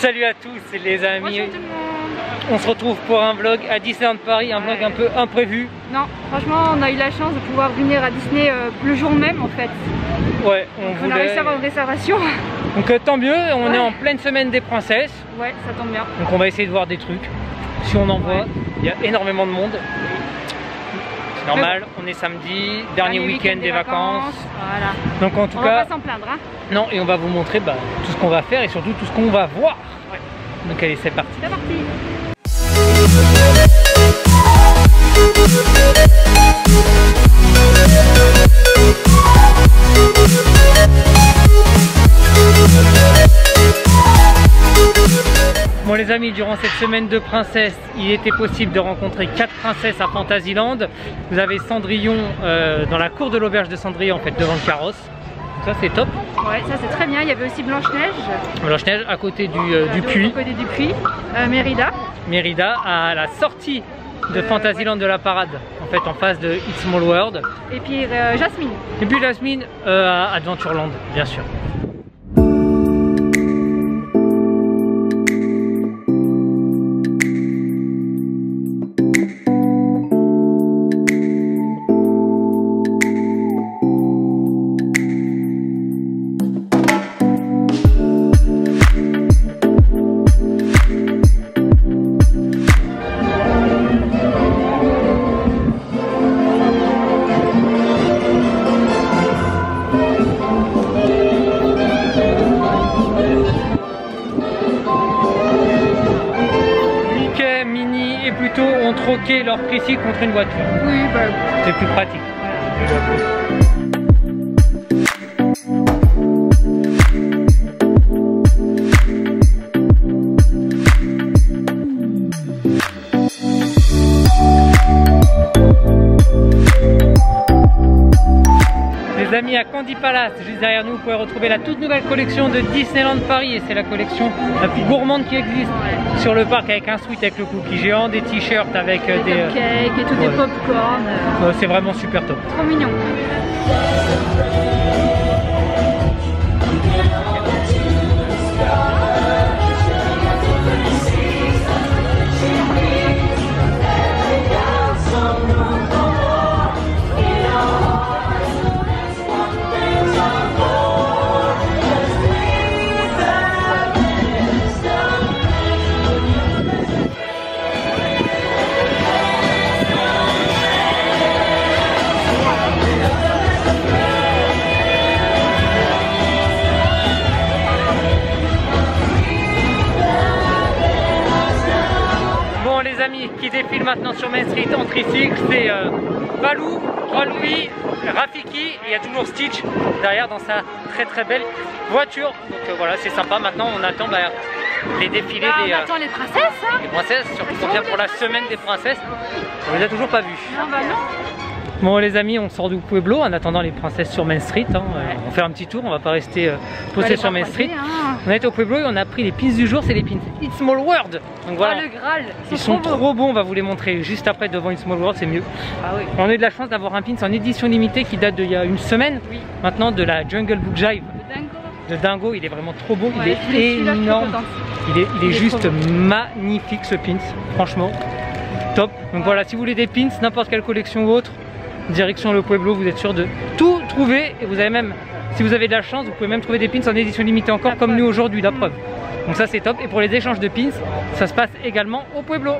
Salut à tous les amis. Bonjour tout le monde. On se retrouve pour un vlog à Disneyland Paris, un vlog un peu imprévu. Non, franchement on a eu la chance de pouvoir venir à Disney le jour même en fait. Ouais, on a réussi à avoir une réservation. Donc tant mieux, on est en pleine semaine des princesses. Ouais, ça tombe bien. Donc on va essayer de voir des trucs. Si on en voit, il y a énormément de monde. C'est normal, on est samedi, dernier week-end des vacances. Voilà. Donc en tout on cas, va pas s'en plaindre hein. Non, et on va vous montrer tout ce qu'on va faire et surtout tout ce qu'on va voir. Ouais. Donc allez, c'est parti. C'est parti. Bon les amis, durant cette semaine de princesses, il était possible de rencontrer 4 princesses à Fantasyland. Vous avez Cendrillon dans la cour de l'auberge de Cendrillon en fait, devant le carrosse. Ça c'est top. Ouais, ça c'est très bien. Il y avait aussi Blanche-Neige. Blanche-Neige à côté du puits. À côté du puits. Mérida. Mérida à la sortie de Fantasyland de la parade, en fait en face de It's Small World. Et puis Jasmine. Et puis Jasmine à Adventureland, bien sûr. Ont troqué leur tricycle contre une voiture. Oui, c'est plus pratique. Les amis, à Candy Palace, juste derrière nous, vous pouvez retrouver la toute nouvelle collection de Disneyland Paris et c'est la collection la plus gourmande qui existe sur le parc, avec un sweat avec le cookie géant, des t-shirts avec des cupcakes et tout, des pop-corn. C'est vraiment super top. Trop mignon. Les amis qui défilent maintenant sur Main Street en tricycle, c'est Baloo, Roi Louis, Rafiki et il y a toujours Stitch derrière dans sa très belle voiture. Donc voilà, c'est sympa. Maintenant on attend les défilés des on attend les princesses hein. Les princesses, surtout qu'on vient pour la semaine des princesses. On les a toujours pas vues. Non, non. Bon les amis, on sort du Pueblo en attendant les princesses sur Main Street. Hein. Ouais. On fait un petit tour, on va pas rester posté sur Main Street. Hein. On est au Pueblo et on a pris les pins du jour, c'est les pins It's Small World. Donc voilà, le Graal. Ils sont trop bons, on va vous les montrer juste après devant It's Small World, c'est mieux. Ah oui. On a eu de la chance d'avoir un pins en édition limitée qui date d'il y a une semaine. Oui. Maintenant de la Jungle Book Jive. De Dingo, il est vraiment trop beau, ouais, il est énorme. Il est juste magnifique ce pins, franchement, top. Donc voilà, si vous voulez des pins, n'importe quelle collection ou autre, direction le Pueblo, vous êtes sûr de tout trouver. Et vous avez même, si vous avez de la chance, vous pouvez même trouver des pins en édition limitée encore, comme nous aujourd'hui, la preuve. Donc ça c'est top. Et pour les échanges de pins, ça se passe également au Pueblo.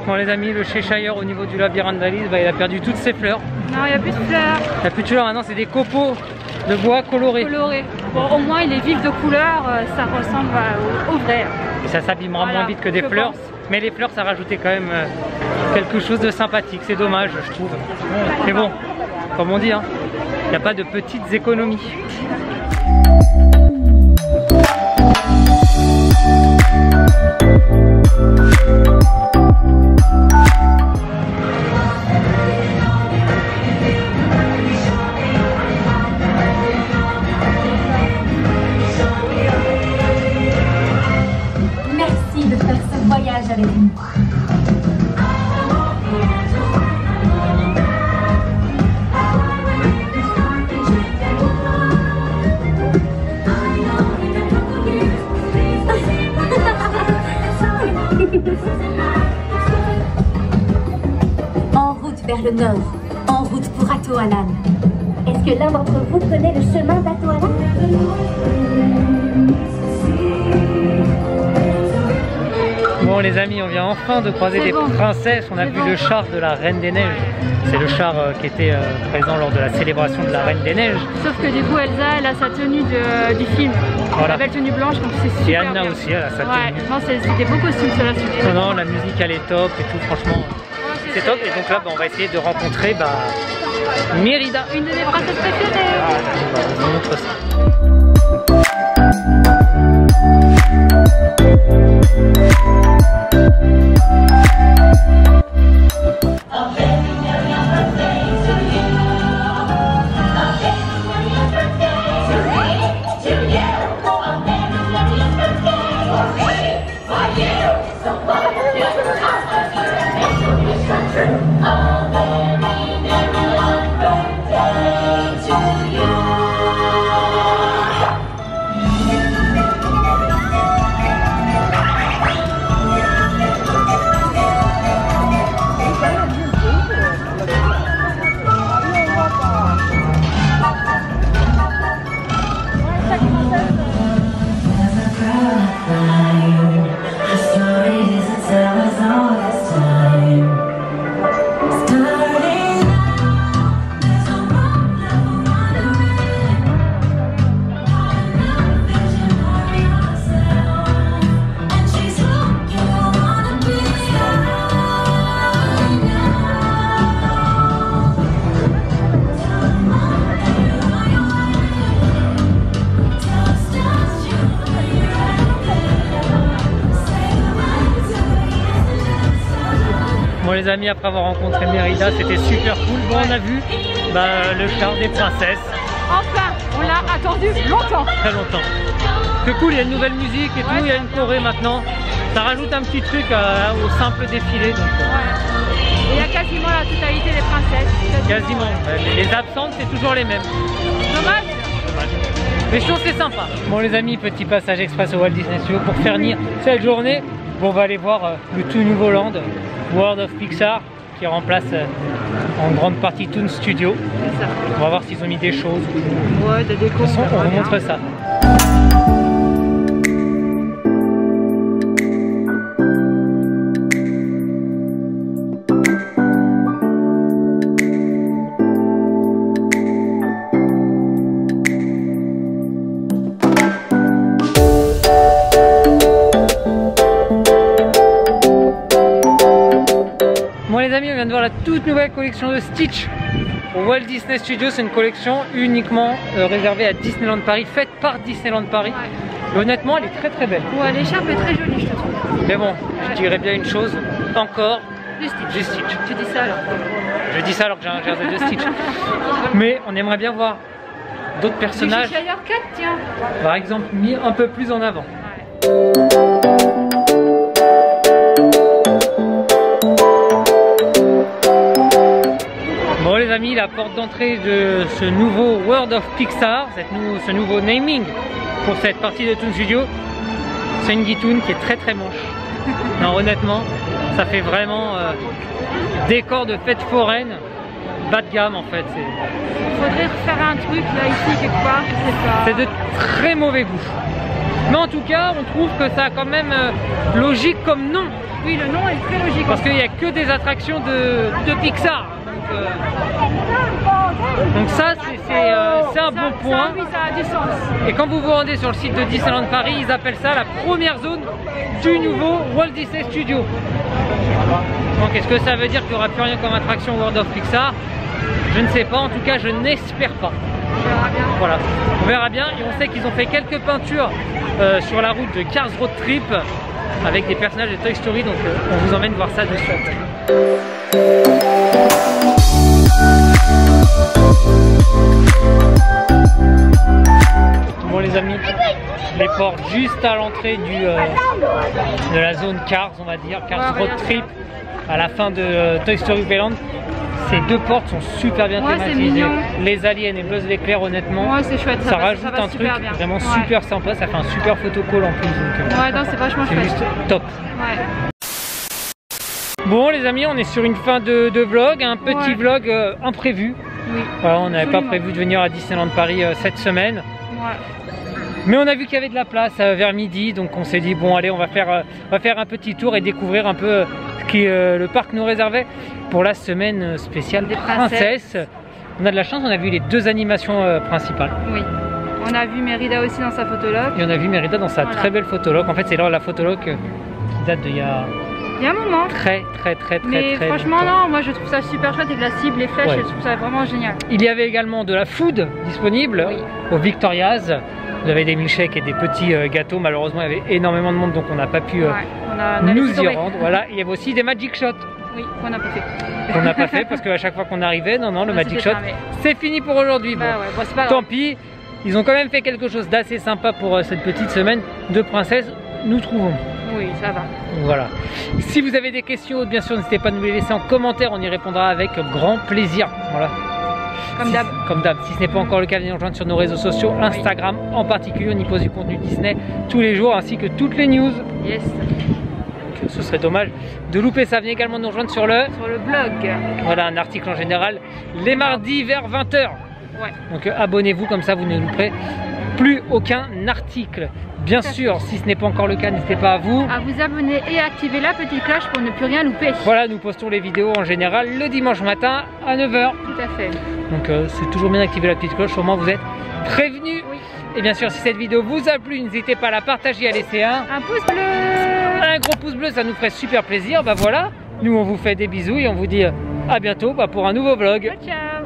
Bon les amis, le Cheshire au niveau du labyrinthe d'Alice, il a perdu toutes ses fleurs. Non, il n'y a plus de fleurs. Il n'y a plus de fleurs, maintenant c'est des copeaux de bois colorés. Bon, au moins il est vif de couleur, ça ressemble au vrai. Et ça s'abîmera moins vite que des fleurs. Mais les fleurs, ça rajoutait quand même quelque chose de sympathique. C'est dommage, je trouve. Mais bon, comme on dit, hein, il n'y a pas de petites économies. avec nous. le nord, en route pour Atoalan. Est-ce que l'un d'entre vous connaît le chemin d'Atoalan? Bon les amis, on vient enfin de croiser des princesses. On a vu le char de la Reine des Neiges. C'est le char qui était présent lors de la célébration de la Reine des Neiges. Sauf que du coup Elsa, elle a sa tenue du film. Voilà. La belle tenue blanche, donc c'est super. Et Anna bien. aussi, elle a sa tenue. Ouais, non, c'est des beaux costumes ceux-là. Non, non, la musique elle est top et tout, franchement. C'est top. Et donc là, on va essayer de rencontrer Mérida. Une de mes princesses préférées. Ah, on vous montre ça. Bon les amis, après avoir rencontré Mérida, c'était super cool. Bon, on a vu le char des princesses. Enfin, on l'a attendu longtemps. Très longtemps. C'est cool, il y a une nouvelle musique et tout, il y a une choré maintenant. Ça rajoute un petit truc au simple défilé. Donc, Il y a quasiment la totalité des princesses. Quasiment. Les absentes, c'est toujours les mêmes. Dommage. Mais je trouve que c'est sympa. Bon les amis, petit passage express au Walt Disney Studios pour finir cette journée. Bon, on va aller voir le tout nouveau land, World of Pixar, qui remplace en grande partie Toon Studio. Ça. On va voir s'ils ont mis des choses. Ouais, des décos. On vous montre ça. Les amis, on vient de voir la toute nouvelle collection de Stitch au Walt Disney Studios. C'est une collection uniquement réservée à Disneyland Paris, faite par Disneyland Paris. Ouais. Et honnêtement, elle est très très belle. Ouais, l'écharpe est très jolie, je te trouve. Mais bon, je dirais bien une chose, encore du Stitch. Du Stitch. Tu dis ça alors? Je dis ça alors que j'ai un jersey de Stitch. Mais on aimerait bien voir d'autres personnages. Du Cheshire Cat, tiens. Par exemple, mis un peu plus en avant. Ouais. Bon les amis, la porte d'entrée de ce nouveau World of Pixar, ce nouveau naming pour cette partie de Toon Studio, c'est une guitoune qui est très très moche. Non, honnêtement, ça fait vraiment décor de fête foraine, bas de gamme en fait. Faudrait refaire un truc là ici quelque part, je sais pas. C'est de très mauvais goût. Mais en tout cas, on trouve que ça a quand même logique comme nom. Oui, le nom est très logique. Parce qu'il n'y a que des attractions de Pixar. Donc ça, c'est un bon point. Oui, ça a du sens. Et quand vous vous rendez sur le site de Disneyland Paris, ils appellent ça la première zone du nouveau Walt Disney Studio. Donc est-ce que ça veut dire qu'il n'y aura plus rien comme attraction World of Pixar? Je ne sais pas, en tout cas je n'espère pas. On verra bien. Voilà, on verra bien. Et on sait qu'ils ont fait quelques peintures sur la route de Cars Road Trip avec des personnages de Toy Story, donc on vous emmène voir ça de suite. Bon les amis, les portes juste à l'entrée de la zone Cars, on va dire, Cars Road Trip, à la fin de Toy Story Playland. Ces deux portes sont super bien thématisées. Les aliens et Buzz l'éclair, honnêtement, chouette, ça rajoute un truc vraiment super sympa. Ça fait un super photocall en plus. Donc, ouais, non, c'est vachement chouette. C'est juste top. Ouais. Bon les amis, on est sur une fin de vlog, un petit vlog imprévu. Oui. Voilà, on n'avait pas prévu de venir à Disneyland Paris cette semaine. Ouais. Mais on a vu qu'il y avait de la place vers midi, donc on s'est dit bon allez, on va faire un petit tour et découvrir un peu ce que le parc nous réservait pour la semaine spéciale des princesses. On a de la chance, on a vu les 2 animations principales. Oui. On a vu Mérida aussi dans sa photologue. Et on a vu Mérida dans sa très belle photologue. En fait, c'est là la photologue qui date d'il y a un moment. Très Mais franchement non, moi je trouve ça super chouette avec la cible, les flèches, je trouve ça vraiment génial. Il y avait également de la food disponible au Victoria's. Vous avez des milkshakes et des petits gâteaux. Malheureusement, il y avait énormément de monde, donc on n'a pas pu nous y rendre. Voilà. Il y avait aussi des Magic Shots. Oui, qu'on n'a pas fait. Qu'on n'a pas fait parce qu'à chaque fois qu'on arrivait, non, le Magic Shot, c'est fini pour aujourd'hui. Bah bon, c'est pas grave. Tant pis, ils ont quand même fait quelque chose d'assez sympa pour cette petite semaine de princesse, nous trouvons. Oui, ça va. Voilà. Si vous avez des questions, bien sûr, n'hésitez pas à nous les laisser en commentaire, on y répondra avec grand plaisir. Voilà. Comme d'hab. Si ce n'est pas encore le cas, venez nous rejoindre sur nos réseaux sociaux, Instagram en particulier, on y pose du contenu Disney tous les jours ainsi que toutes les news. Yes. Donc, ce serait dommage de louper ça. Venez également nous rejoindre sur le blog. Voilà, un article en général les mardis vers 20 h. Ouais. Donc abonnez-vous, comme ça vous ne louperez plus aucun article. Bien sûr, si ce n'est pas encore le cas, n'hésitez pas à vous abonner et à activer la petite cloche pour ne plus rien louper. Voilà, nous postons les vidéos en général le dimanche matin à 9 h. Tout à fait. Donc c'est toujours bien d'activer la petite cloche, au moins vous êtes prévenus. Oui. Et bien sûr, si cette vidéo vous a plu, n'hésitez pas à la partager, à laisser un pouce bleu. Un gros pouce bleu, ça nous ferait super plaisir. Bah voilà, nous on vous fait des bisous et on vous dit à bientôt pour un nouveau vlog. Ciao.